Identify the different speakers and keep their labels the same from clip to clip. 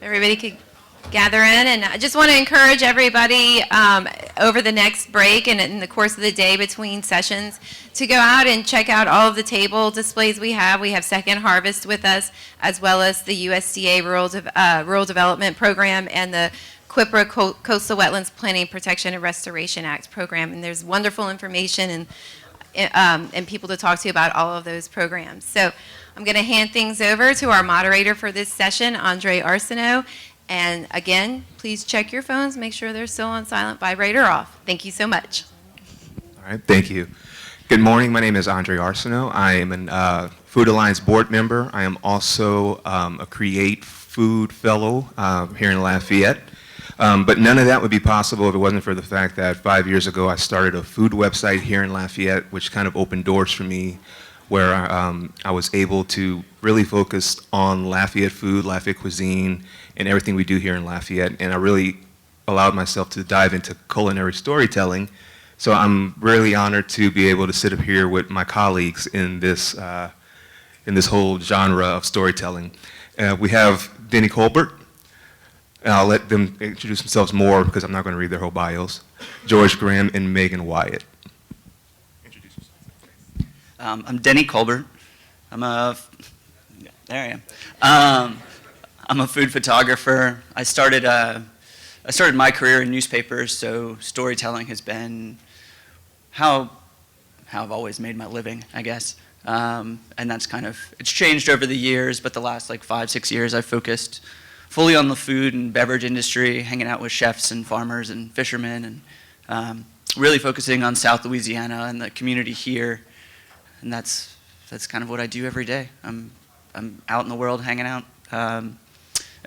Speaker 1: everybody could gather in, and I just want to encourage everybody over the next break and in the course of the day between sessions to go out and check out all of the table displays we have. We have Second Harvest with us, as well as the USDA Rural Development Program and the QIPRA Coastal Wetlands Planning, Protection, and Restoration Act program. And there's wonderful information and people to talk to about all of those programs. So I'm going to hand things over to our moderator for this session, Andre Arsenault. And again, please check your phones, make sure they're still on silent vibrator off. Thank you so much.
Speaker 2: All right, thank you. Good morning, my name is Andre Arsenault. I am a Food Alliance board member. I am also a Create Food Fellow here in Lafayette. But none of that would be possible if it wasn't for the fact that 5 years ago I started a food website here in Lafayette, which kind of opened doors for me, where I was able to really focus on Lafayette food, Lafayette cuisine, and everything we do here in Lafayette. And I really allowed myself to dive into culinary storytelling. So I'm really honored to be able to sit up here with my colleagues in this whole genre of storytelling. We have Denny Culbert. And I'll let them introduce themselves more because I'm not going to read their whole bios. George Graham and Megan Wyatt. Introduce yourself.
Speaker 3: I'm Denny Culbert. There I am. I'm a food photographer. I started my career in newspapers, so storytelling has been how I've always made my living, I guess. And that's it's changed over the years, but the last 5-6 years I've focused fully on the food and beverage industry, hanging out with chefs and farmers and fishermen, and really focusing on South Louisiana and the community here. And that's kind of what I do every day. I'm out in the world hanging out,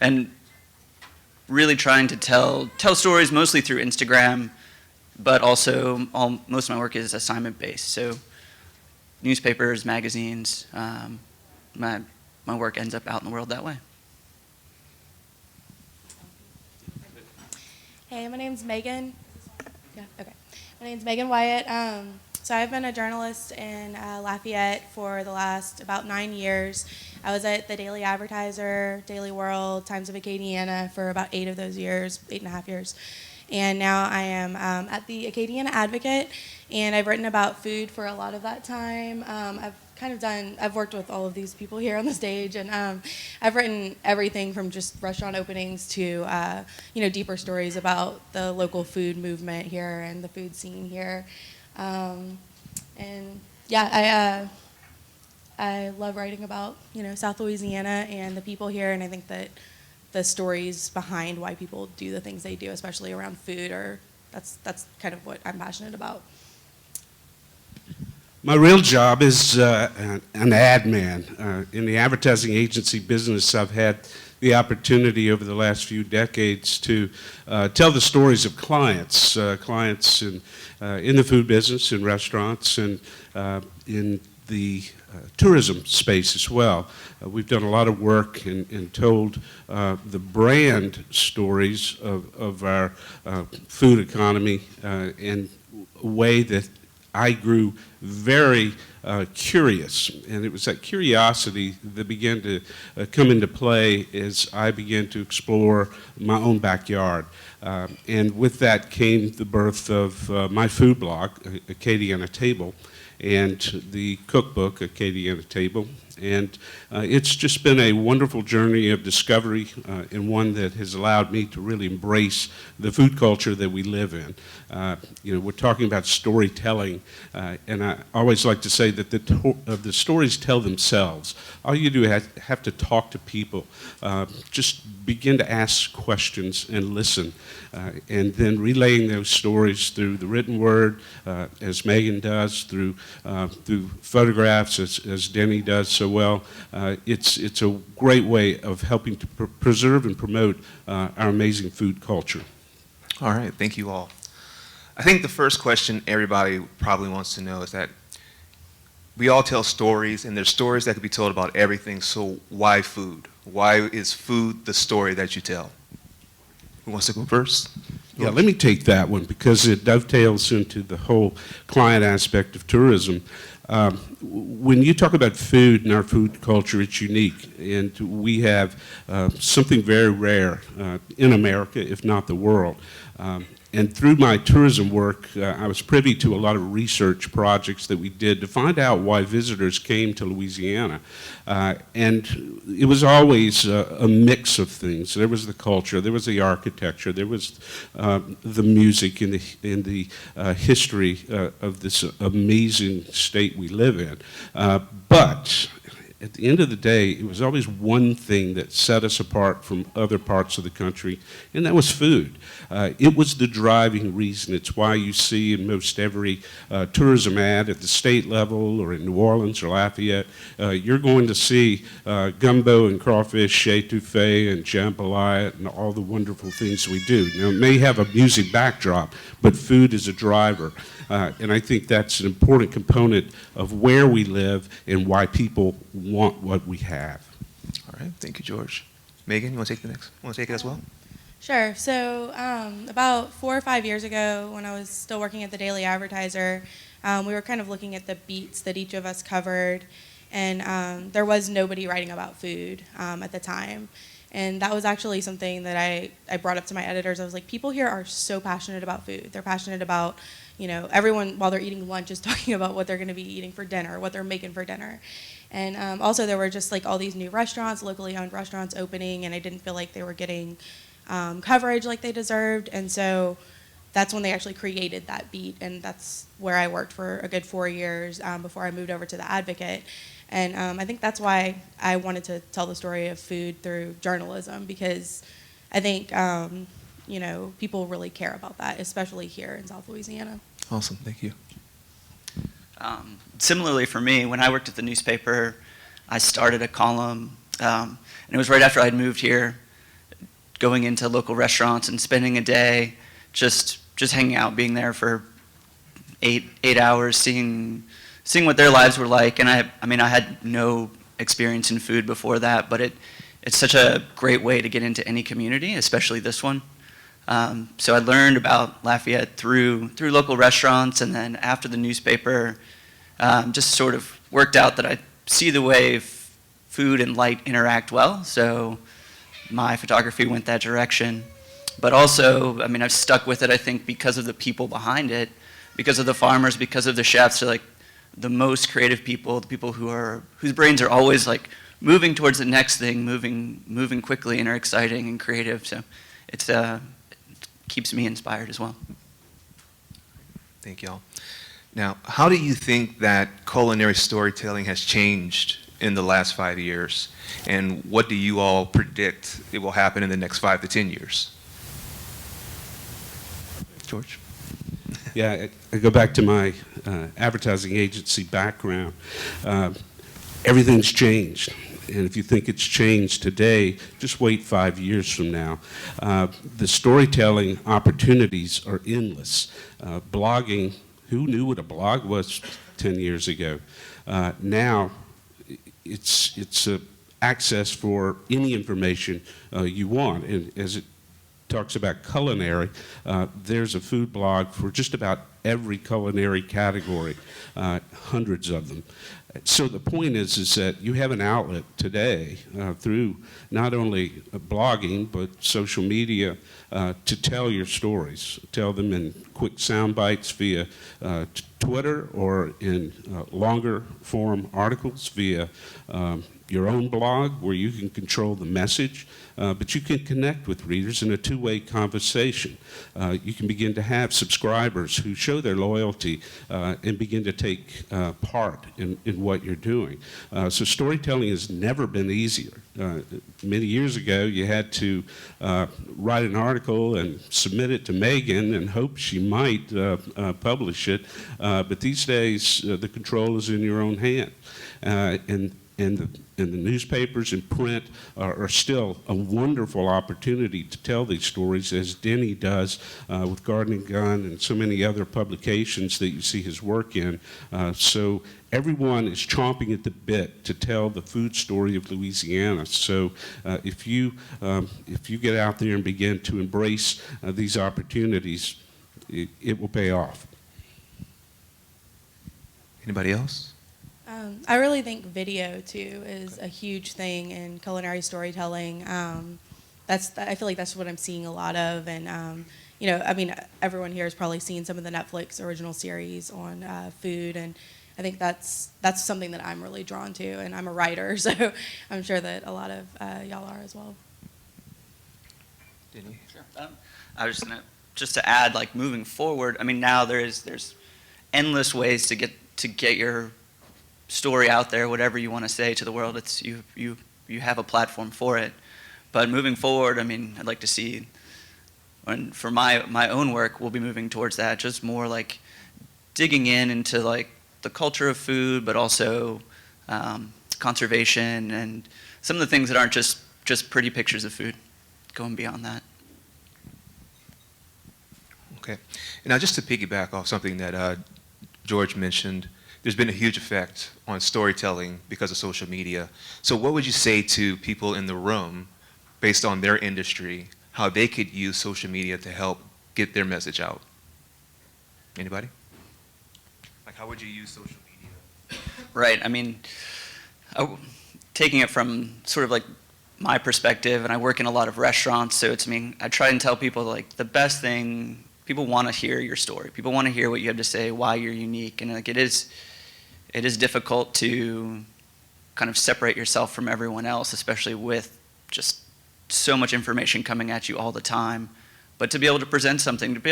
Speaker 3: and really trying to tell stories mostly through Instagram, but also most of my work is assignment based. So newspapers, magazines, my work ends up out in the world that way.
Speaker 4: Hey, my name's Megan. Yeah, okay. My name's Megan Wyatt. So I've been a journalist in Lafayette for the last about 9 years. I was at the Daily Advertiser, Daily World, Times of Acadiana for about 8 of those years, 8.5 years. And now I am at the Acadiana Advocate, and I've written about food for a lot of that time. I've worked with all of these people here on the stage, and I've written everything from just restaurant openings to, deeper stories about the local food movement here and the food scene here. I love writing about, South Louisiana and the people here, and I think that the stories behind why people do the things they do, especially around food, that's kind of what I'm passionate about.
Speaker 5: My real job is an ad man. In the advertising agency business, I've had the opportunity over the last few decades to tell the stories of clients in the food business, in restaurants, and in the tourism space as well. We've done a lot of work and told the brand stories of our food economy in a way that I grew very curious, and it was that curiosity that began to come into play as I began to explore my own backyard. And with that came the birth of my food blog, Acadiana Table, and the cookbook, Acadiana Table. And it's just been a wonderful journey of discovery, and one that has allowed me to really embrace the food culture that we live in. We're talking about storytelling, and I always like to say that the stories tell themselves. All you do is have to talk to people, just begin to ask questions and listen, and then relaying those stories through the written word, as Megan does, through photographs, as Denny does so well. It's a great way of helping to preserve and promote our amazing food culture.
Speaker 2: All right, thank you all. I think the first question everybody probably wants to know is that we all tell stories, and there's stories that could be told about everything, so why food? Why is food the story that you tell? Who wants to go first?
Speaker 5: Yeah, let me take that one because it dovetails into the whole client aspect of tourism. When you talk about food and our food culture, it's unique, and we have something very rare in America, if not the world. And through my tourism work, I was privy to a lot of research projects that we did to find out why visitors came to Louisiana. And it was always a mix of things. There was the culture, there was the architecture, there was the music and the history of this amazing state we live in. But at the end of the day, it was always one thing that set us apart from other parts of the country, and that was food. It was the driving reason. It's why you see in most every tourism ad at the state level or in New Orleans or Lafayette, you're going to see gumbo and crawfish, etouffee and jambalaya and all the wonderful things we do. Now, it may have a music backdrop, but food is a driver. And I think that's an important component of where we live and why people want what we have.
Speaker 2: All right, thank you, George. Megan, you want to take the next? Want to take it as well?
Speaker 4: Sure. So about 4 or 5 years ago, when I was still working at the Daily Advertiser, we were kind of looking at the beats that each of us covered, and there was nobody writing about food at the time. And that was actually something that I brought up to my editors. I was like, people here are so passionate about food. They're passionate about, everyone while they're eating lunch is talking about what they're going to be eating for dinner, what they're making for dinner. And also there were just like all these new restaurants, locally owned restaurants opening, and I didn't feel like they were getting coverage like they deserved. And so that's when they actually created that beat, and that's where I worked for a good 4 years before I moved over to the Advocate. And I think that's why I wanted to tell the story of food through journalism, because I think, people really care about that, especially here in South Louisiana.
Speaker 2: Awesome, thank you.
Speaker 3: Similarly for me, when I worked at the newspaper, I started a column, and it was right after I'd moved here, going into local restaurants and spending a day just hanging out, being there for eight hours, seeing what their lives were like. And I had no experience in food before that, but it's such a great way to get into any community, especially this one. So I learned about Lafayette through local restaurants, and then after the newspaper, just sort of worked out that I see the way food and light interact well. So my photography went that direction. But also, I've stuck with it, I think, because of the people behind it, because of the farmers, because of the chefs. They're like the most creative people, the people whose brains are always like moving towards the next thing, moving quickly and are exciting and creative. So it keeps me inspired as well.
Speaker 2: Thank y'all. Now, how do you think that culinary storytelling has changed in the last 5 years? And what do you all predict it will happen in the next 5 to 10 years? George?
Speaker 5: Yeah, I go back to my advertising agency background. Everything's changed. And if you think it's changed today, just wait 5 years from now. The storytelling opportunities are endless. Blogging, who knew what a blog was 10 years ago? Now, it's access for any information you want. And as it talks about culinary, there's a food blog for just about every culinary category, hundreds of them. So the point is that you have an outlet today through not only blogging but social media to tell your stories. Tell them in quick sound bites via Twitter or in longer form articles via your own blog where you can control the message, but you can connect with readers in a two-way conversation. You can begin to have subscribers who show their loyalty and begin to take part in what you're doing. So storytelling has never been easier. Many years ago, you had to write an article and submit it to Megan and hope she might publish it. But these days, the control is in your own hand. And the newspapers and print are still a wonderful opportunity to tell these stories, as Denny does with Garden and Gun and so many other publications that you see his work in. So everyone is chomping at the bit to tell the food story of Louisiana. So if you get out there and begin to embrace these opportunities, it will pay off.
Speaker 2: Anybody else?
Speaker 4: I really think video too is a huge thing in culinary storytelling. I feel like that's what I'm seeing a lot of, and I mean, everyone here has probably seen some of the Netflix original series on food, and I think that's something that I'm really drawn to, and I'm a writer, so I'm sure that a lot of y'all are as well.
Speaker 2: Denny?
Speaker 3: Sure. I was just to add, like moving forward. I mean, now there's endless ways to get your story out there, whatever you want to say to the world. It's you have a platform for it. But moving forward, I mean, I'd like to see, and for my own work, we'll be moving towards that, just more like digging into like the culture of food, but also conservation and some of the things that aren't just pretty pictures of food, going beyond that.
Speaker 2: Okay. And now just to piggyback off something that George mentioned, there's been a huge effect on storytelling because of social media. So what would you say to people in the room, based on their industry, how they could use social media to help get their message out? Anybody? Like, how would you use social media?
Speaker 3: Right. I mean, taking it from sort of like my perspective, and I work in a lot of restaurants, so I try and tell people like the best thing. People want to hear your story. People want to hear what you have to say, why you're unique, and like it is difficult to kind of separate yourself from everyone else, especially with just so much information coming at you all the time. But to be able to present something,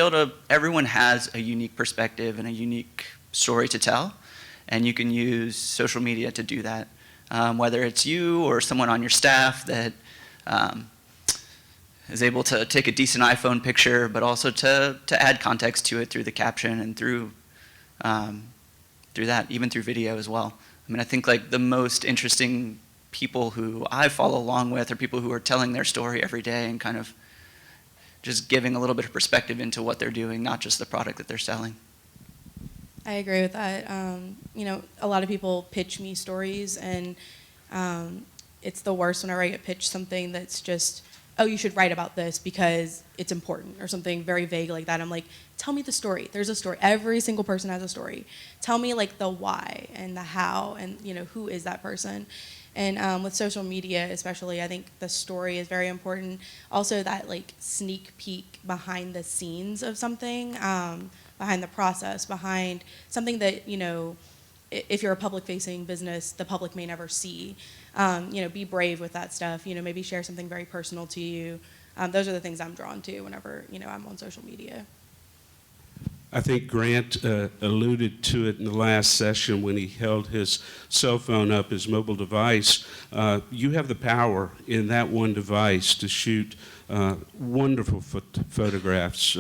Speaker 3: everyone has a unique perspective and a unique story to tell, and you can use social media to do that. Whether it's you or someone on your staff that is able to take a decent iPhone picture, but also to add context to it through the caption and through that, even through video as well. I mean, I think like the most interesting people who I follow along with are people who are telling their story every day and kind of just giving a little bit of perspective into what they're doing, not just the product that they're selling.
Speaker 4: I agree with that. A lot of people pitch me stories, and it's the worst whenever I get pitched something that's just, oh, you should write about this because it's important, or something very vague like that. I'm like, tell me the story. There's a story. Every single person has a story. Tell me like the why and the how, and who is that person. And with social media especially, I think the story is very important. Also that like sneak peek behind the scenes of something, behind the process, behind something that, if you're a public-facing business, the public may never see. Be brave with that stuff. Maybe share something very personal to you. Those are the things I'm drawn to whenever, I'm on social media.
Speaker 5: I think Grant alluded to it in the last session when he held his cell phone up, his mobile device. You have the power in that one device to shoot wonderful photographs,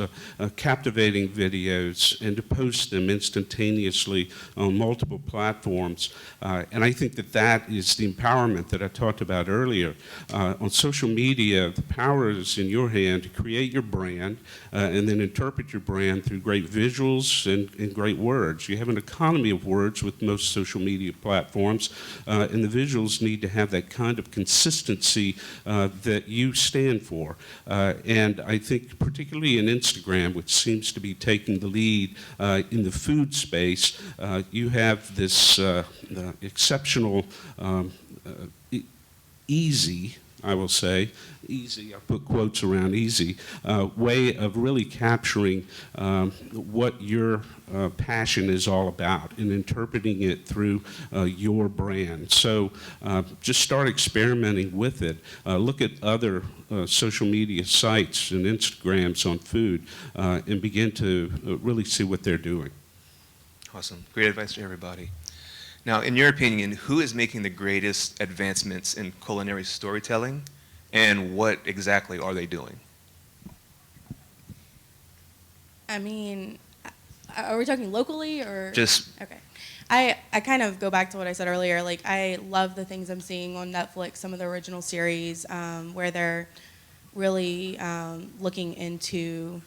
Speaker 5: captivating videos, and to post them instantaneously on multiple platforms. And I think that is the empowerment that I talked about earlier. On social media, the power is in your hand to create your brand and then interpret your brand through great visuals and great words. You have an economy of words with most social media platforms, and the visuals need to have that kind of consistency that you stand for. And I think particularly in Instagram, which seems to be taking the lead in the food space, you have this exceptional, easy, I will say, easy, I put quotes around easy, way of really capturing what your passion is all about and interpreting it through your brand. So just start experimenting with it. Look at other social media sites and Instagrams on food and begin to really see what they're doing.
Speaker 2: Awesome. Great advice to everybody. Now, in your opinion, who is making the greatest advancements in culinary storytelling, and what exactly are they doing?
Speaker 4: I mean, are we talking locally or?
Speaker 2: Just
Speaker 4: Okay. I kind of go back to what I said earlier. Like, I love the things I'm seeing on Netflix, some of the original series, where they're really looking into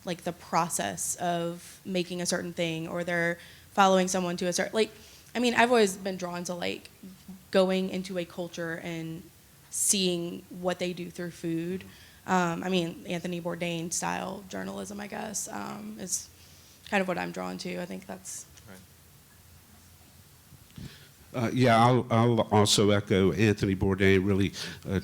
Speaker 4: like the process of making a certain thing, or they're following someone to a certain, like, I mean, I've always been drawn to like going into a culture and seeing what they do through food. I mean, Anthony Bourdain style journalism, I guess, is kind of what I'm drawn to. I think that's.
Speaker 2: right.
Speaker 5: Yeah, I'll also echo Anthony Bourdain really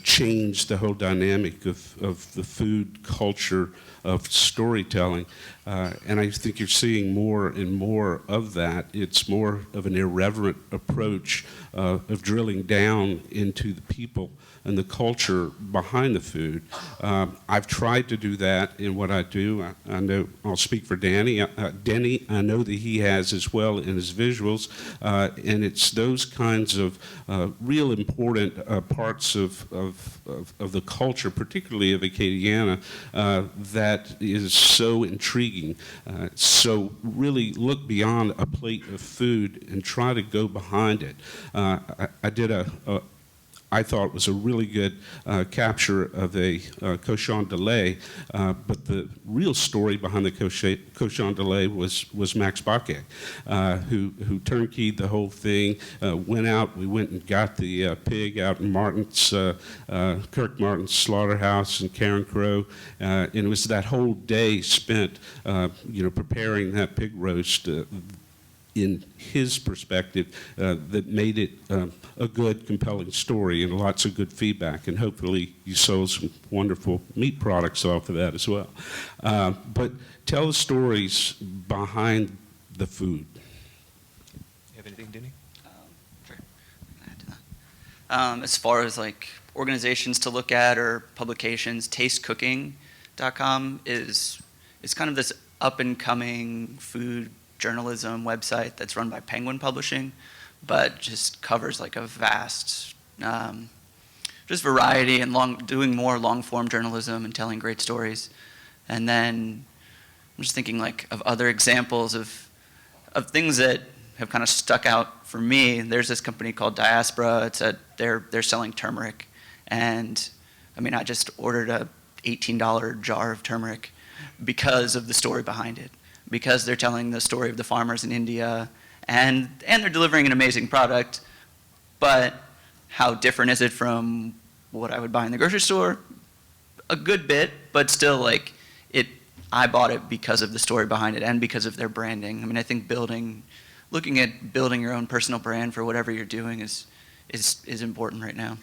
Speaker 5: changed the whole dynamic of the food culture of storytelling. And I think you're seeing more and more of that. It's more of an irreverent approach of drilling down into the people and the culture behind the food. I've tried to do that in what I do. I know I'll speak for Denny. I know that he has as well in his visuals, and it's those kinds of real important parts of the culture, particularly of Acadiana, that is so intriguing. So really look beyond a plate of food and try to go behind it. I did I thought was a really good capture of a cochon de lait, but the real story behind the cochon de lait was Max Backe, who turnkeyed the whole thing. We went and got the pig out in Kirk Martin's slaughterhouse in Karen Crow, and it was that whole day spent, preparing that pig roast. In his perspective, that made it a good, compelling story and lots of good feedback. And hopefully you sold some wonderful meat products off of that as well. But tell the stories behind the food.
Speaker 2: You have anything, Denny?
Speaker 3: Sure. Add to that. As far as like organizations to look at or publications, tastecooking.com is kind of this up and coming food journalism website that's run by Penguin Publishing, but just covers like a vast just variety and doing more long form journalism and telling great stories. And then I'm just thinking like of other examples of things that have kind of stuck out for me. There's this company called Diaspora. They're selling turmeric, and I mean I just ordered a $18 jar of turmeric because of the story behind it. Because they're telling the story of the farmers in India, and they're delivering an amazing product, but how different is it from what I would buy in the grocery store? A good bit, but still, like, I bought it because of the story behind it and because of their branding. I mean, I think looking at building your own personal brand for whatever you're doing is important right now.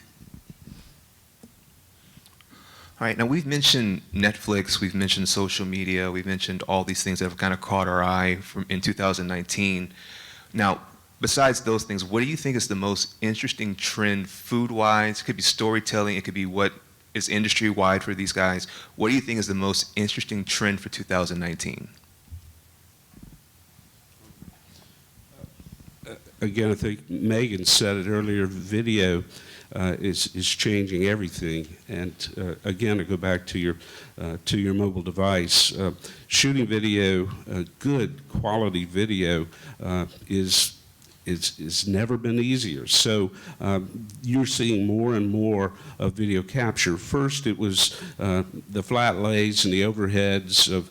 Speaker 2: All right, now we've mentioned Netflix, we've mentioned social media, we've mentioned all these things that have kind of caught our eye in 2019. Now, besides those things, what do you think is the most interesting trend food-wise? It could be storytelling, it could be what is industry-wide for these guys. What do you think is the most interesting trend for 2019?
Speaker 5: Again, I think Megan said it earlier, video is changing everything. And again, I go back to your mobile device. Shooting video, good quality video, is never been easier. So you're seeing more and more of video capture. First, it was the flat lays and the overheads of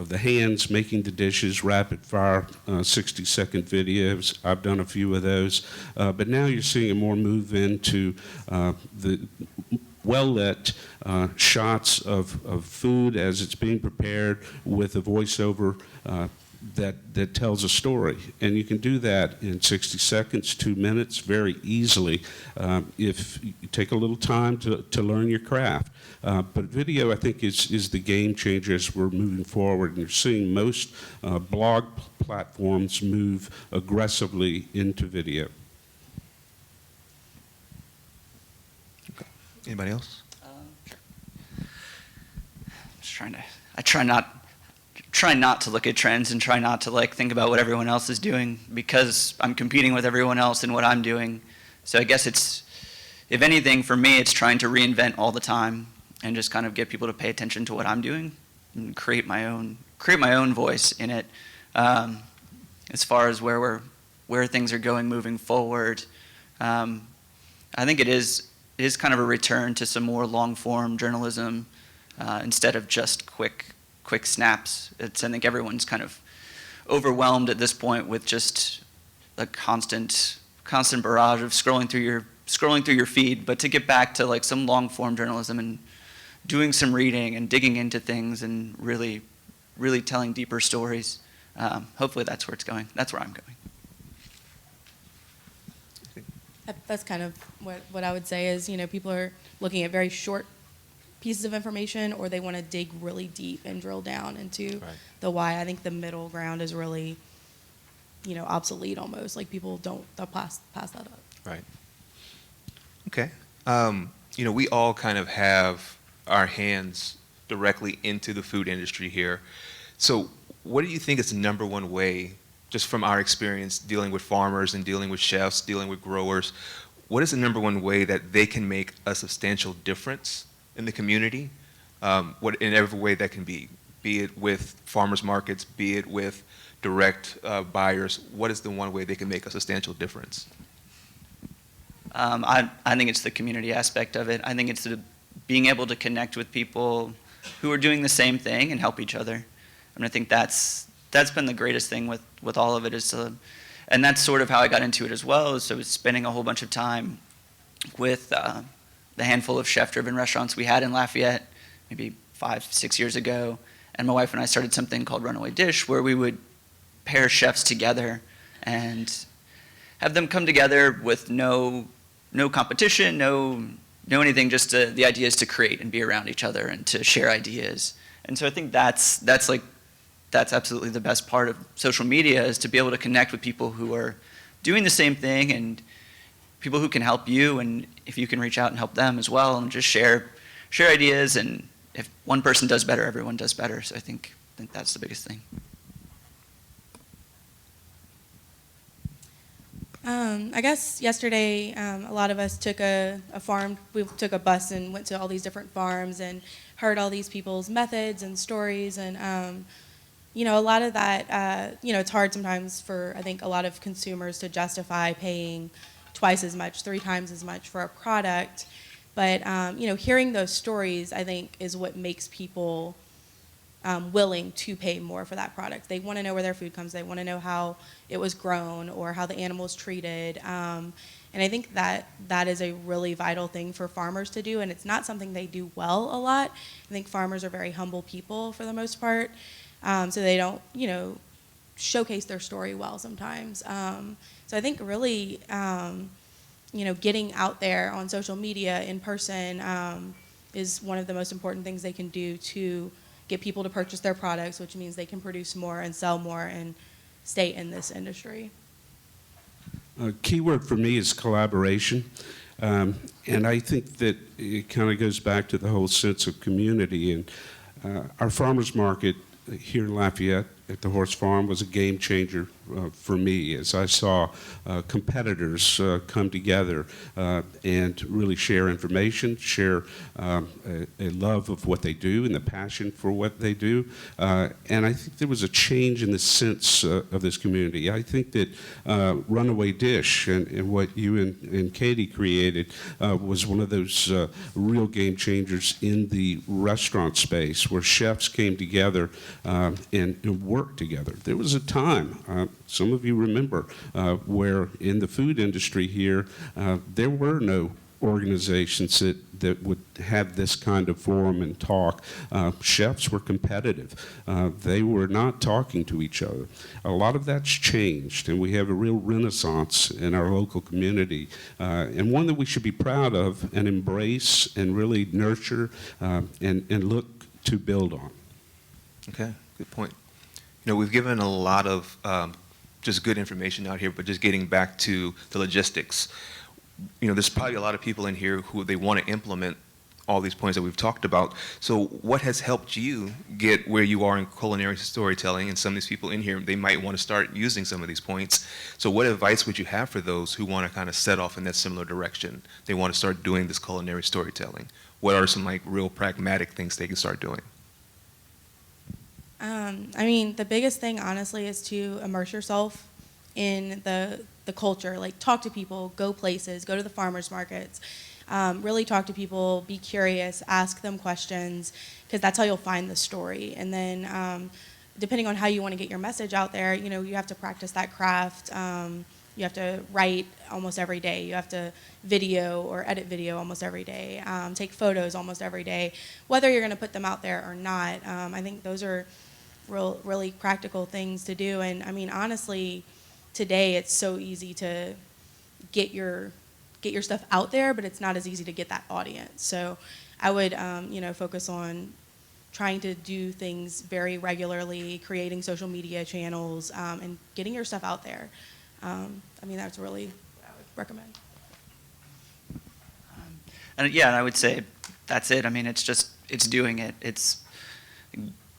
Speaker 5: the hands making the dishes, rapid fire 60-second videos. I've done a few of those. But now you're seeing it more move into the well-lit shots of food as it's being prepared with a voiceover that tells a story. And you can do that in 60 seconds, 2 minutes, very easily if you take a little time to learn your craft. But video, I think, is the game changer as we're moving forward. And you're seeing most blog platforms move aggressively into video.
Speaker 2: Okay. Anybody else?
Speaker 3: Sure. I try not to look at trends and try not to like think about what everyone else is doing because I'm competing with everyone else in what I'm doing. So I guess if anything for me, it's trying to reinvent all the time and just kind of get people to pay attention to what I'm doing and create my own voice in it. As far as where things are going moving forward, I think it is kind of a return to some more long form journalism instead of just quick snaps. I think everyone's kind of overwhelmed at this point with just a constant barrage of scrolling through your feed. But to get back to like some long form journalism and doing some reading and digging into things and really telling deeper stories, hopefully that's where it's going. That's where I'm going.
Speaker 4: That's kind of what I would say is, people are looking at very short pieces of information, or they want to dig really deep and drill down into the why. I think the middle ground is really, obsolete almost. Like they'll pass that up.
Speaker 2: Right. Okay. We all kind of have our hands directly into the food industry here. So what do you think is the number one way, just from our experience dealing with farmers and dealing with chefs, dealing with growers, what is the number one way that they can make a substantial difference in the community? In every way that can be it with farmers markets, be it with direct buyers, what is the one way they can make a substantial difference?
Speaker 3: I think it's the community aspect of it. I think it's being able to connect with people who are doing the same thing and help each other. I think that's been the greatest thing with all of it and that's sort of how I got into it as well. So spending a whole bunch of time with the handful of chef-driven restaurants we had in Lafayette, maybe 5-6 years ago, and my wife and I started something called Runaway Dish, where we would pair chefs together and have them come together with no competition, no anything, just the idea is to create and be around each other and to share ideas. And so I think that's absolutely the best part of social media, is to be able to connect with people who are doing the same thing and people who can help you, and if you can reach out and help them as well, and just share ideas. And if one person does better, everyone does better. So I think that's the biggest thing.
Speaker 4: I guess yesterday, a lot of us took we took a bus and went to all these different farms and heard all these people's methods and stories. And, a lot of that, it's hard sometimes for, I think, a lot of consumers to justify paying twice as much, 3 times as much for a product. But, hearing those stories, I think, is what makes people willing to pay more for that product. They want to know where their food comes. They want to know how it was grown or how the animal is treated. And I think that is a really vital thing for farmers to do, and it's not something they do well a lot. I think farmers are very humble people for the most part, so they don't, showcase their story well sometimes. So I think really, getting out there on social media in person is one of the most important things they can do to get people to purchase their products, which means they can produce more and sell more and stay in this industry.
Speaker 5: A key word for me is collaboration. And I think that it kind of goes back to the whole sense of community. And our farmers market here in Lafayette at the horse farm was a game changer for me, as I saw competitors come together and really share information, share a love of what they do and the passion for what they do. And I think there was a change in the sense of this community. I think that Runaway Dish and what you and Katie created was one of those real game changers in the restaurant space, where chefs came together and worked together. There was a time, some of you remember, where in the food industry here, there were no organizations that would have this kind of forum and talk. Chefs were competitive. They were not talking to each other. A lot of that's changed, and we have a real renaissance in our local community, and one that we should be proud of and embrace and really nurture and look to build on.
Speaker 2: Okay, good point. We've given a lot of just good information out here, but just getting back to the logistics. There's probably a lot of people in here who they want to implement all these points that we've talked about. So what has helped you get where you are in culinary storytelling? And some of these people in here, they might want to start using some of these points. So what advice would you have for those who want to kind of set off in that similar direction? They want to start doing this culinary storytelling. What are some real pragmatic things they can start doing?
Speaker 4: The biggest thing, honestly, is to immerse yourself in the culture. Talk to people, go places, go to the farmers markets, really talk to people, be curious, ask them questions, because that's how you'll find the story. And then depending on how you want to get your message out there, you have to practice that craft. You have to write almost every day. You have to video or edit video almost every day, take photos almost every day, whether you're going to put them out there or not. I think those are really practical things to do. And honestly, today it's so easy to get your get your stuff out there, but it's not as easy to get that audience. So I would, focus on trying to do things very regularly, creating social media channels, and getting your stuff out there. That's really what I would recommend.
Speaker 3: And I would say that's it. I mean, it's doing it. It's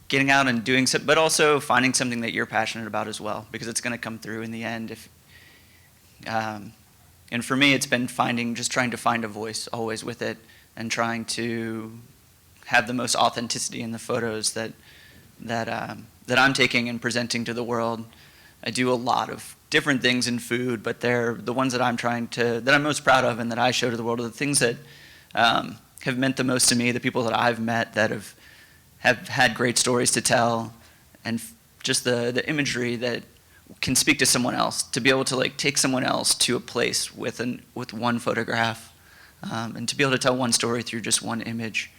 Speaker 3: getting out and doing so, but also finding something that you're passionate about as well, because it's going to come through in the end. And for me, it's been just trying to find a voice always with it, and trying to have the most authenticity in the photos that I'm taking and presenting to the world. I do a lot of different things in food, but they're the ones that I'm most proud of and that I show to the world are the things that have meant the most to me, the people that I've met that have had great stories to tell, and just the imagery that can speak to someone else, to be able to like take someone else to a place with one photograph, and to be able to tell one story through just one image,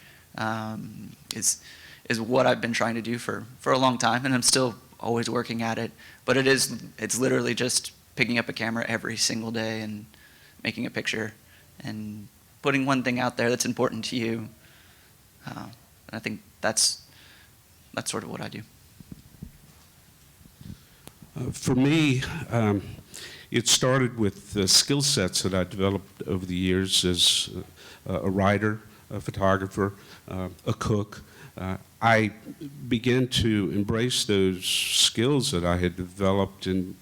Speaker 3: is what I've been trying to do for a long time, and I'm still always working at it. But it's literally just picking up a camera every single day and making a picture and putting one thing out there that's important to you. And I think that's sort of what I do.
Speaker 5: For me, it started with the skill sets that I developed over the years as a writer, a photographer, a cook. I began to embrace those skills that I had developed and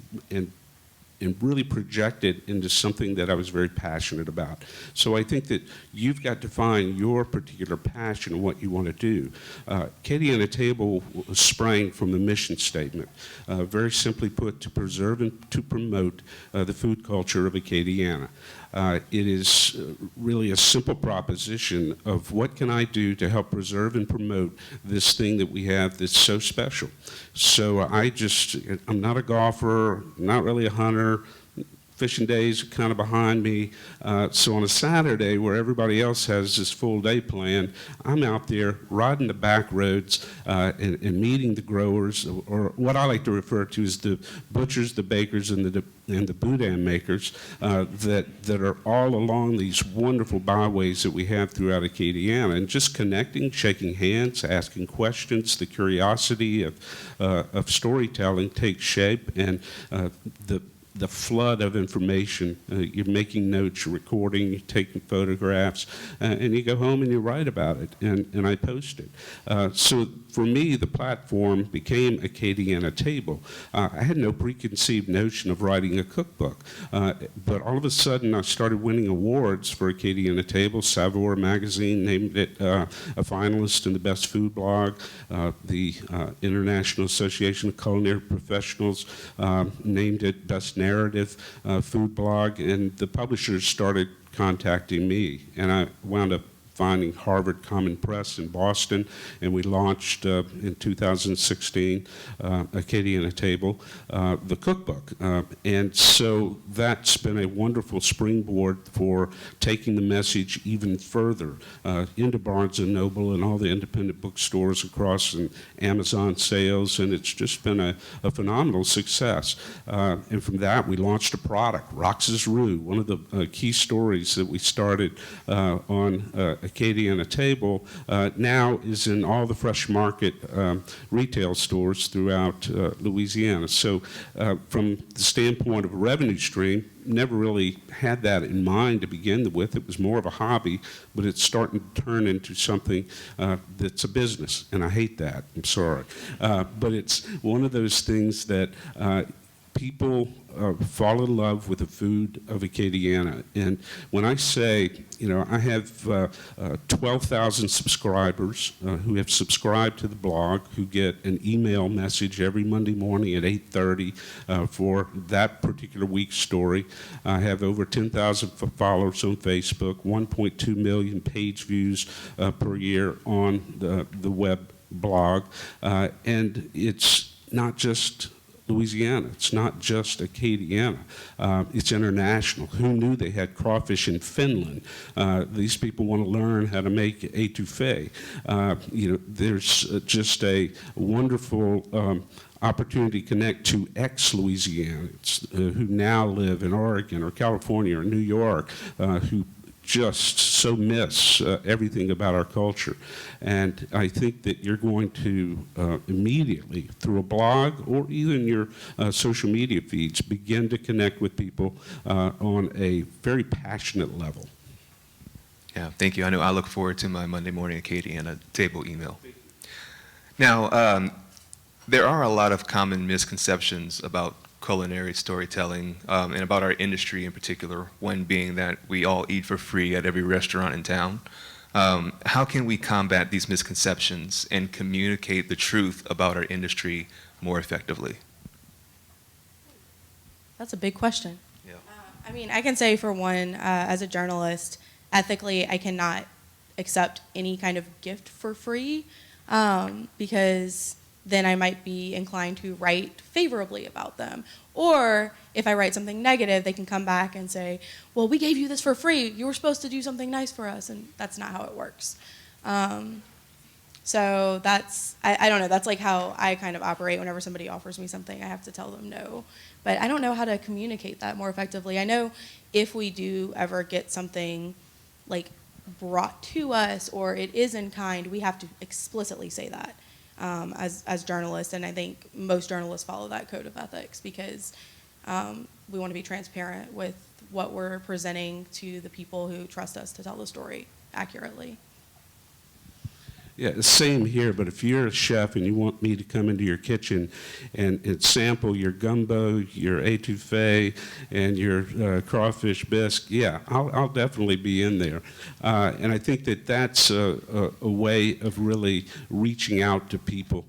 Speaker 5: really project it into something that I was very passionate about. So I think that you've got to find your particular passion and what you want to do. Acadiana Table sprang from the mission statement, very simply put, to preserve and to promote the food culture of Acadiana. It is really a simple proposition of what can I do to help preserve and promote this thing that we have that's so special. So I'm not a golfer, not really a hunter. Fishing days are kind of behind me. So on a Saturday where everybody else has this full day planned, I'm out there riding the back roads and meeting the growers, or what I like to refer to as the butchers, the bakers, and the boudin makers that are all along these wonderful byways that we have throughout Acadiana, and just connecting, shaking hands, asking questions. The curiosity of storytelling takes shape, and the flood of information. You're making notes, you're recording, you're taking photographs, and you go home and you write about it, and I post it. So for me, the platform became Acadiana Table. I had no preconceived notion of writing a cookbook, but all of a sudden I started winning awards for Acadiana Table. Savoir magazine named it a finalist in the best food blog. The International Association of Culinary Professionals named it best narrative food blog, and the publishers started contacting me, and I wound up finding Harvard Common Press in Boston, and we launched in 2016 Acadiana Table, the cookbook. And so that's been a wonderful springboard for taking the message even further into Barnes & Noble and all the independent bookstores across, and Amazon sales, and it's just been a phenomenal success. And from that, we launched a product, Rox's Roux, one of the key stories that we started on Acadiana Table, now is in all the Fresh Market retail stores throughout Louisiana. So from the standpoint of a revenue stream, never really had that in mind to begin with. It was more of a hobby, but it's starting to turn into something that's a business, and I hate that. I'm sorry. But it's one of those things that people fall in love with the food of Acadiana. And when I say, I have 12,000 subscribers who have subscribed to the blog, who get an email message every Monday morning at 8:30 for that particular week's story. I have over 10,000 followers on Facebook, 1.2 million page views per year on the web blog. And it's not just Louisiana. It's not just Acadiana. It's international. Who knew they had crawfish in Finland? These people want to learn how to make étouffée. There's just a wonderful opportunity to connect to ex-Louisianians who now live in Oregon or California or New York, who just so miss everything about our culture. And I think that you're going to immediately, through a blog or even your social media feeds, begin to connect with people on a very passionate level.
Speaker 2: Yeah, thank you. I know I look forward to my Monday morning Acadiana table email. Now, there are a lot of common misconceptions about culinary storytelling and about our industry in particular, one being that we all eat for free at every restaurant in town. How can we combat these misconceptions and communicate the truth about our industry more effectively?
Speaker 4: That's a big question.
Speaker 2: Yeah.
Speaker 4: I mean, I can say for one, as a journalist, ethically, I cannot accept any kind of gift for free because then I might be inclined to write favorably about them. Or if I write something negative, they can come back and say, well, we gave you this for free. You were supposed to do something nice for us, and that's not how it works. So that's, I don't know, that's like how I kind of operate whenever somebody offers me something. I have to tell them no. But I don't know how to communicate that more effectively. I know if we do ever get something like brought to us or it is in kind, we have to explicitly say that. As journalists, and I think most journalists follow that code of ethics because we want to be transparent with what we're presenting to the people who trust us to tell the story accurately.
Speaker 5: Yeah, same here, but if you're a chef and you want me to come into your kitchen and sample your gumbo, your étouffée, and your crawfish bisque, yeah, I'll definitely be in there. And I think that that's a way of really reaching out to people.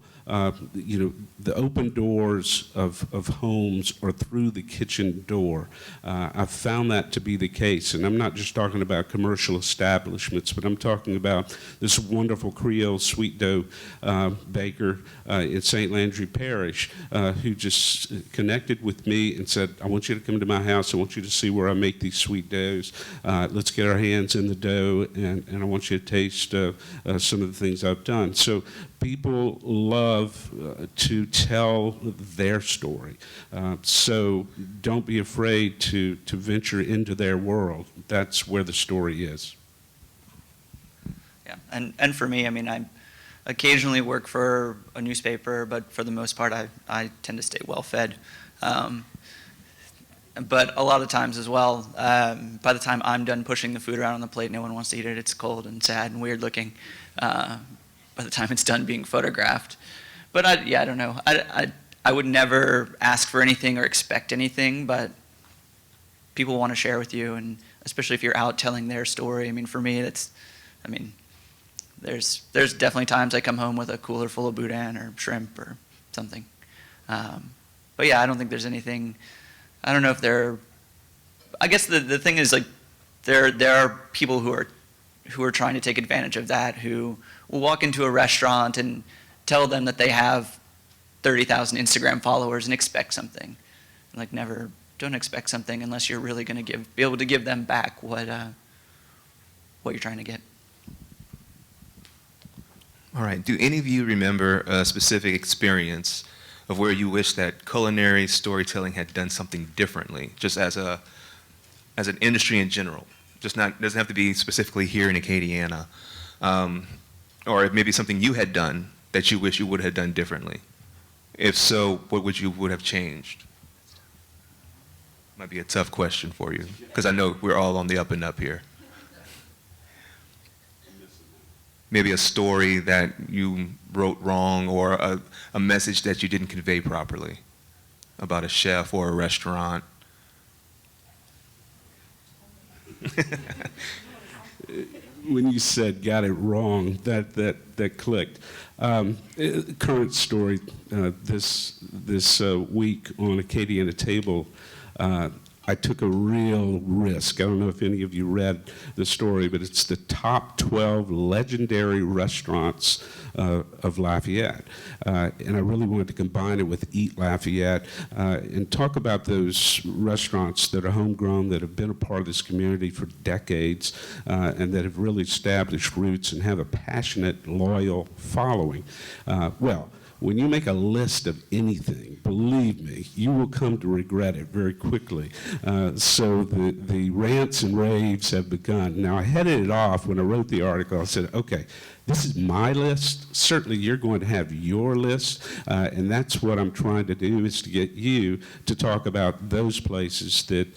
Speaker 5: You know, the open doors of homes are through the kitchen door. I've found that to be the case, and I'm not just talking about commercial establishments, but I'm talking about this wonderful Creole sweet dough baker in St. Landry Parish who just connected with me and said, I want you to come to my house, I want you to see where I make these sweet doughs. Let's get our hands in the dough, and I want you to taste some of the things I've done. So people love to tell their story. So don't be afraid to venture into their world. That's where the story is.
Speaker 3: Yeah, and for me, I mean, I occasionally work for a newspaper, but for the most part, I tend to stay well-fed. But a lot of times as well, by the time I'm done pushing the food around on the plate, no one wants to eat it. It's cold and sad and weird looking by the time it's done being photographed. But I don't know. I would never ask for anything or expect anything, but people want to share with you, and especially if you're out telling their story. I mean, for me, there's definitely times I come home with a cooler full of boudin or shrimp or something. But yeah, I don't think there's anything. I don't know if I guess the thing is, like, there are people who are trying to take advantage of that, who will walk into a restaurant and tell them that they have 30,000 Instagram followers and expect something. Like, don't expect something unless you're really going to be able to give them back what you're trying to get.
Speaker 2: All right. Do any of you remember a specific experience of where you wish that culinary storytelling had done something differently, just as an industry in general? Doesn't have to be specifically here in Acadiana, or maybe something you had done that you wish you would have done differently. If so, what would have changed? Might be a tough question for you, because I know we're all on the up and up here. Maybe a story that you wrote wrong, or a message that you didn't convey properly about a chef or a restaurant.
Speaker 5: When you said got it wrong, that clicked. Current story this week on Acadiana Table, I took a real risk. I don't know if any of you read the story, but it's the top 12 legendary restaurants of Lafayette. And I really wanted to combine it with Eat Lafayette and talk about those restaurants that are homegrown, that have been a part of this community for decades, and that have really established roots and have a passionate, loyal following. Well, when you make a list of anything, believe me, you will come to regret it very quickly. So the rants and raves have begun. Now, I headed it off when I wrote the article. I said, okay, this is my list. Certainly you're going to have your list, and that's what I'm trying to do, is to get you to talk about those places that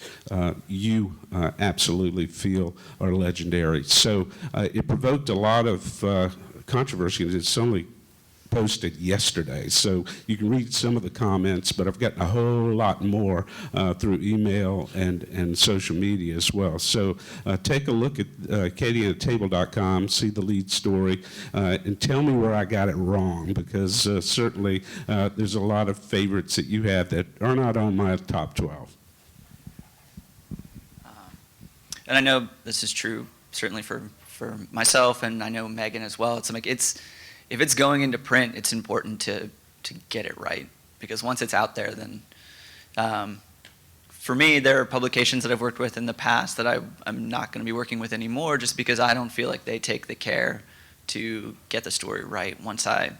Speaker 5: you absolutely feel are legendary. So it provoked a lot of controversy, and it's only posted yesterday, so you can read some of the comments, but I've gotten a whole lot more through email and social media as well. So take a look at katieandtable.com, see the lead story, and tell me where I got it wrong, because certainly there's a lot of favorites that you have that are not on my top 12.
Speaker 3: And I know this is true certainly for myself, and I know Megan as well. It's like if it's going into print, it's important to get it right, because once it's out there, then for me, there are publications that I've worked with in the past that I'm not going to be working with anymore, just because I don't feel like they take the care to get the story right. Once I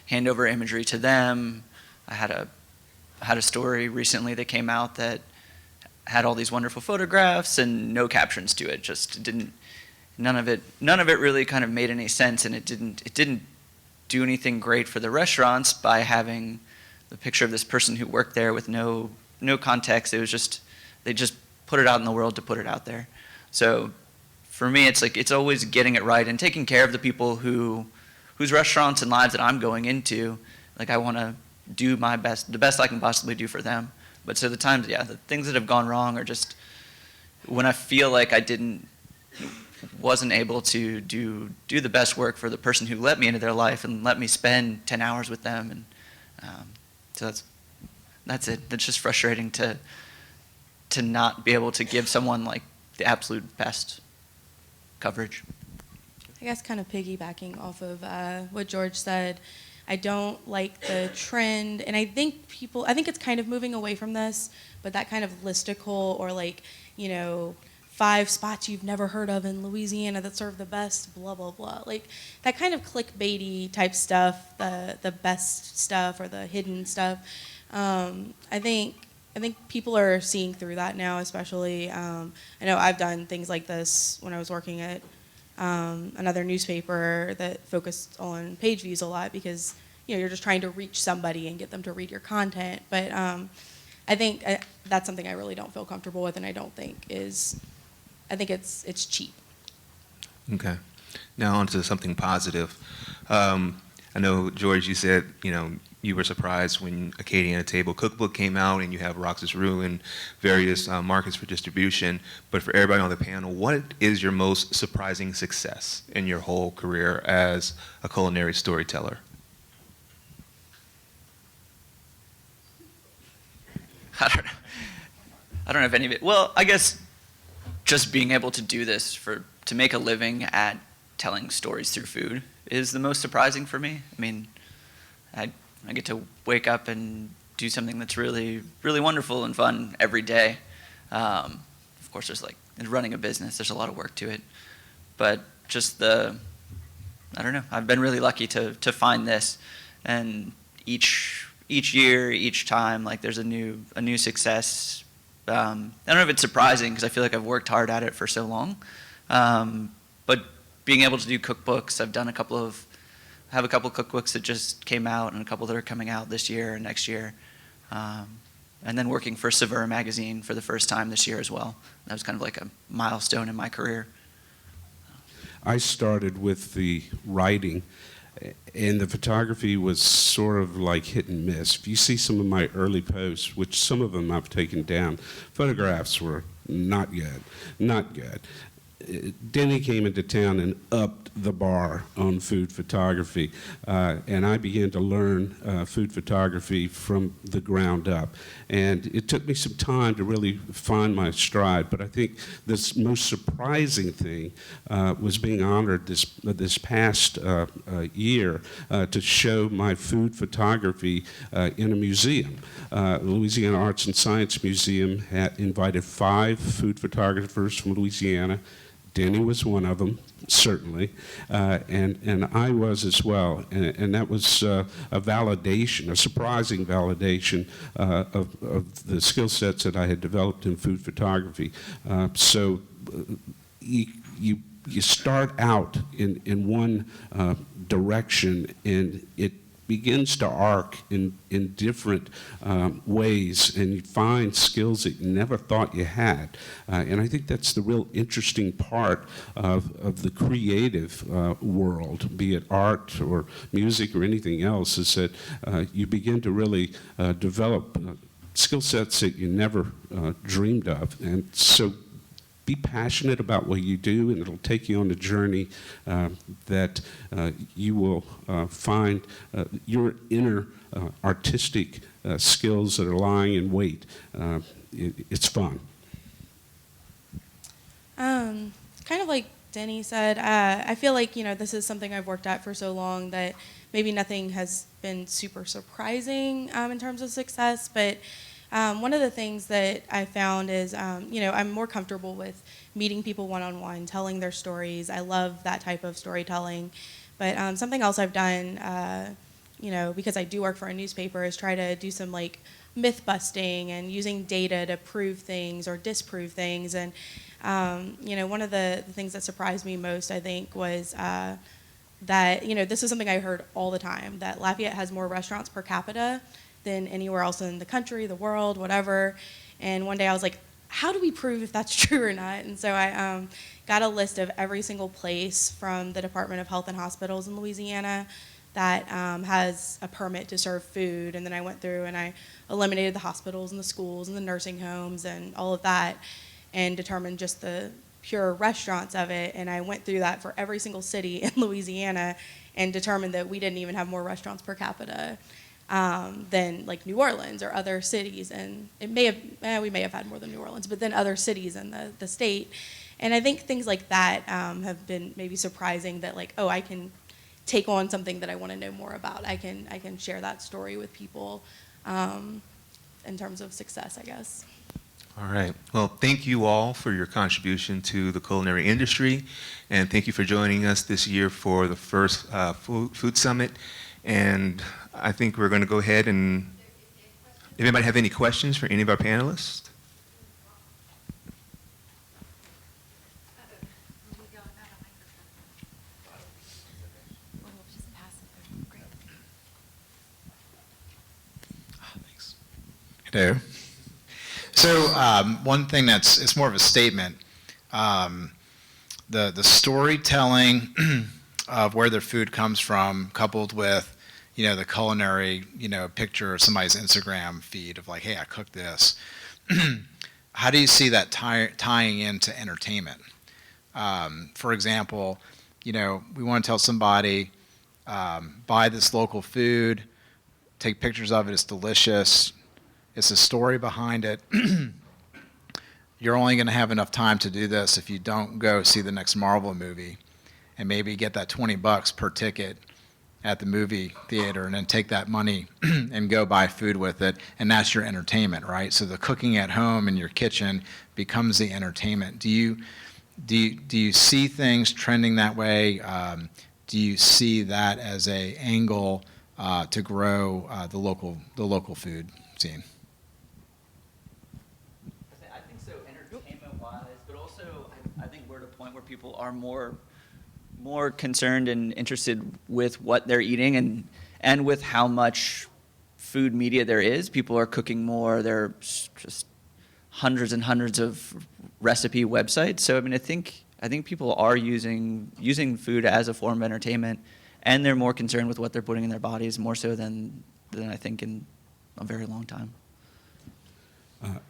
Speaker 3: hand over imagery to them, I had a story recently that came out that had all these wonderful photographs and no captions to it. Just didn't. None of it really kind of made any sense, and it didn't do anything great for the restaurants by having the picture of this person who worked there with no context. It was just, they just put it out in the world to put it out there. So for me, it's like, it's always getting it right and taking care of the people whose restaurants and lives that I'm going into. Like, I want to do my best, the best I can possibly do for them. But so the times, yeah, the things that have gone wrong are just when I feel like I wasn't able to do the best work for the person who let me into their life and let me spend 10 hours with them. And so that's it. It's just frustrating to not be able to give someone like the absolute best coverage.
Speaker 4: I guess kind of piggybacking off of what George said, I don't like the trend, and I think it's kind of moving away from this, but that kind of listicle, or like, 5 spots you've never heard of in Louisiana that serve the best, blah, blah, blah. Like, that kind of clickbaity type stuff, the best stuff or the hidden stuff. I think people are seeing through that now, especially. I know I've done things like this when I was working at another newspaper that focused on page views a lot, because you're just trying to reach somebody and get them to read your content. But I think that's something I really don't feel comfortable with, and I think it's cheap.
Speaker 2: Okay. Now on to something positive. I know, George, you said, you were surprised when Acadiana Table Cookbook came out, and you have Roxas Rue in various markets for distribution. But for everybody on the panel, what is your most surprising success in your whole career as a culinary storyteller?
Speaker 3: I don't have any of it. Well, I guess just being able to do this to make a living at telling stories through food is the most surprising for me. I mean, I get to wake up and do something that's really, really wonderful and fun every day. Of course, there's running a business, there's a lot of work to it. But just I don't know, I've been really lucky to find this. And each year, each time, there's a new success. I don't know if it's surprising, because I feel like I've worked hard at it for so long. But being able to do cookbooks, I have a couple cookbooks that just came out, and a couple that are coming out this year and next year. And then working for Saveur magazine for the first time this year as well. That was kind of like a milestone in my career.
Speaker 5: I started with the writing, and the photography was sort of like hit and miss. If you see some of my early posts, which some of them I've taken down, photographs were not good. Denny came into town and upped the bar on food photography, and I began to learn food photography from the ground up. And it took me some time to really find my stride, but I think this most surprising thing was being honored this past year to show my food photography in a museum. Louisiana Arts and Science Museum had invited 5 food photographers from Louisiana Denny was one of them, certainly, and I was as well. And that was a validation, a surprising validation of the skill sets that I had developed in food photography. So you start out in one direction, and it begins to arc in different ways, and you find skills that you never thought you had. And I think that's the real interesting part of the creative world, be it art or music or anything else, is that you begin to really develop skill sets that you never dreamed of. And so be passionate about what you do, and it'll take you on a journey that you will find your inner artistic skills that are lying in wait. It's fun.
Speaker 4: Kind of like Denny said, I feel like, this is something I've worked at for so long that maybe nothing has been super surprising in terms of success, but one of the things that I found is, I'm more comfortable with meeting people one-on-one, telling their stories. I love that type of storytelling. But something else I've done, because I do work for a newspaper, is try to do some myth busting and using data to prove things or disprove things. And, one of the things that surprised me most, I think, was that, this is something I heard all the time, that Lafayette has more restaurants per capita than anywhere else in the country, the world, whatever. And one day I was like, how do we prove if that's true or not? And so I got a list of every single place from the Department of Health and Hospitals in Louisiana that has a permit to serve food. And then I went through and I eliminated the hospitals and the schools and the nursing homes and all of that and determined just the pure restaurants of it. And I went through that for every single city in Louisiana and determined that we didn't even have more restaurants per capita than New Orleans or other cities, and it may have we may have had more than New Orleans, but then other cities in the state. And I think things like that have been maybe surprising, that I can take on something that I want to know more about. I can share that story with people in terms of success, I guess.
Speaker 2: All right. Well, thank you all for your contribution to the culinary industry, and thank you for joining us this year for the first food summit. And I think we're going to go ahead and, if anybody have any questions for any of our panelists?
Speaker 6: Thanks. Hello. So one thing it's more of a statement. The storytelling of where their food comes from, coupled with the culinary, picture of somebody's Instagram feed of hey, I cooked this. How do you see that tying into entertainment? For example, we want to tell somebody, buy this local food, take pictures of it, it's delicious, it's a story behind it. You're only going to have enough time to do this if you don't go see the next Marvel movie and maybe get that $20 per ticket at the movie theater, and then take that money and go buy food with it, and that's your entertainment, right? So the cooking at home in your kitchen becomes the entertainment. Do you see things trending that way? Do you see that as a angle to grow the local food scene?
Speaker 3: I think so, entertainment-wise, but also I think we're at a point where people are more concerned and interested with what they're eating and with how much food media there is. People are cooking more. There are just hundreds and hundreds of recipe websites. So I think people are using food as a form of entertainment, and they're more concerned with what they're putting in their bodies, more so than I think in a very long time.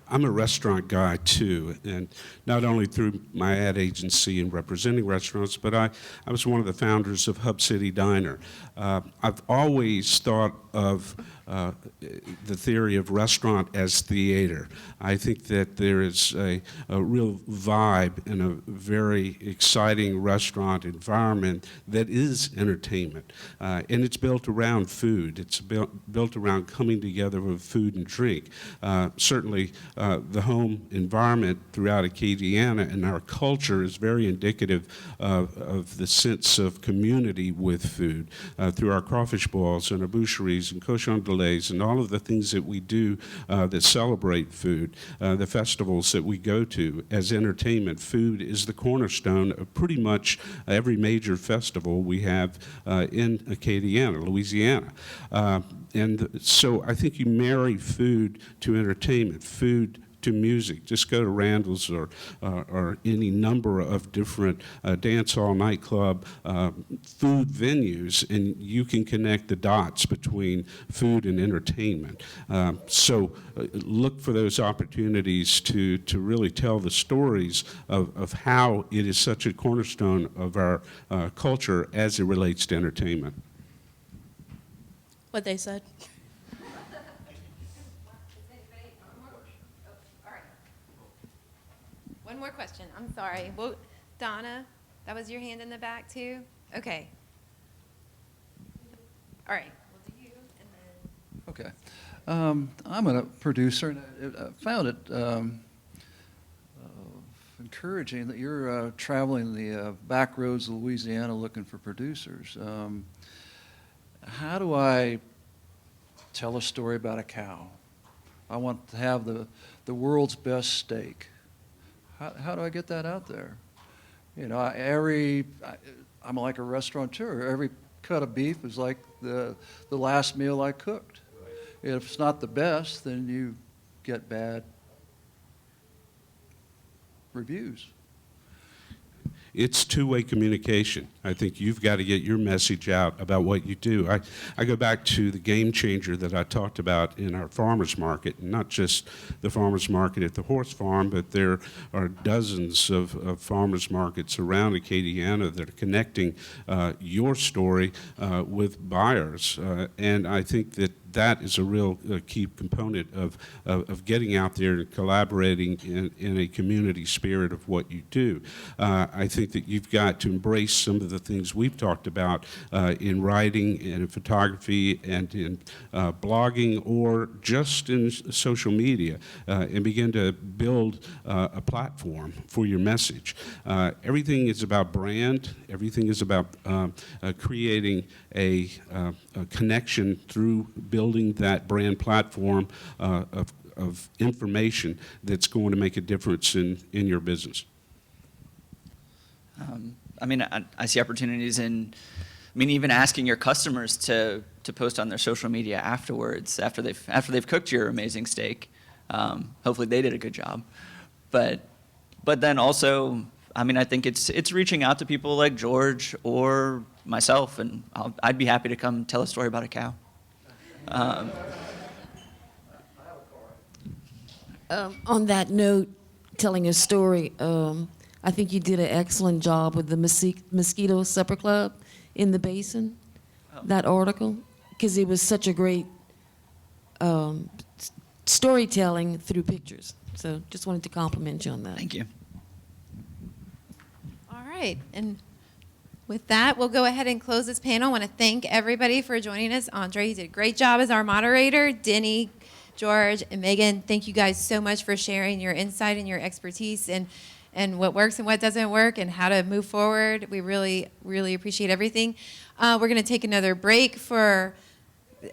Speaker 5: I'm a restaurant guy too, and not only through my ad agency and representing restaurants, but I was one of the founders of Hub City Diner. I've always thought of the theory of restaurant as theater. I think that there is a real vibe in a very exciting restaurant environment that is entertainment. And it's built around food. It's built around coming together with food and drink. Certainly, the home environment throughout Acadiana and our culture is very indicative of the sense of community with food through our crawfish balls and our boucheries and cochon delays and all of the things that we do that celebrate food, the festivals that we go to as entertainment. Food is the cornerstone of pretty much every major festival we have in Acadiana, Louisiana. And so I think you marry food to entertainment, food to music. Just go to Randall's or any number of different dance hall, nightclub, food venues, and you can connect the dots between food and entertainment. So look for those opportunities to really tell the stories of how it is such a cornerstone of our culture as it relates to entertainment.
Speaker 4: What they said.
Speaker 1: One more question. I'm sorry. Well, Donna, that was your hand in the back too? Okay. All right. We'll do you and then.
Speaker 7: Okay. I'm a producer, and I found it encouraging that you're traveling the back roads of Louisiana looking for producers. How do I tell a story about a cow? I want to have the world's best steak. How do I get that out there? You know, I'm like a restaurateur. Every cut of beef is like the last meal I cooked. If it's not the best, then you get bad reviews.
Speaker 5: It's two-way communication. I think you've got to get your message out about what you do. I go back to the game changer that I talked about in our farmers market, and not just the farmers market at the horse farm, but there are dozens of farmers markets around Acadiana that are connecting your story with buyers. And I think that is a real key component of getting out there and collaborating in a community spirit of what you do. I think that you've got to embrace some of the things we've talked about in writing and in photography and in blogging or just in social media and begin to build a platform for your message. Everything is about brand. Everything is about creating a connection through building that brand platform of information that's going to make a difference in your business.
Speaker 3: I mean, I see opportunities in, I mean, even asking your customers to post on their social media afterwards, after they've cooked your amazing steak. Hopefully they did a good job. But then also, I mean, I think it's reaching out to people like George or myself, and I'd be happy to come tell a story about a cow.
Speaker 8: On that note, telling a story, I think you did an excellent job with the Mosquito Supper Club in the basin, that article, because it was such a great storytelling through pictures. So just wanted to compliment you on that.
Speaker 3: Thank you.
Speaker 1: All right. And with that, we'll go ahead and close this panel. I want to thank everybody for joining us. Andre, you did a great job as our moderator. Denny, George, and Megan, thank you guys so much for sharing your insight and your expertise and what works and what doesn't work and how to move forward. We really, really appreciate everything. We're going to take another break for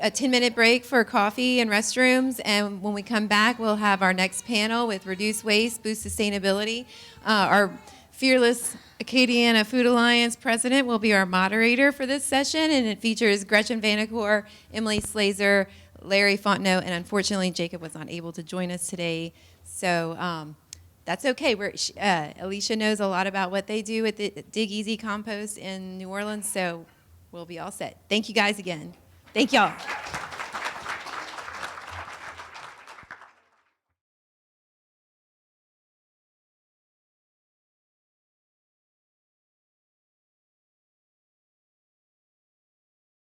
Speaker 1: a 10-minute break for coffee and restrooms. And when we come back, we'll have our next panel with Reduce Waste, Boost Sustainability. Our Fearless Acadiana Food Alliance president will be our moderator for this session, and it features Gretchen Vanacore, Emily Slazer, Larry Fontenot, and unfortunately Jacob was not able to join us today. So that's okay. Alicia knows a lot about what they do at the Dig Easy Compost in New Orleans, so we'll be all set. Thank you guys again. Thank y'all.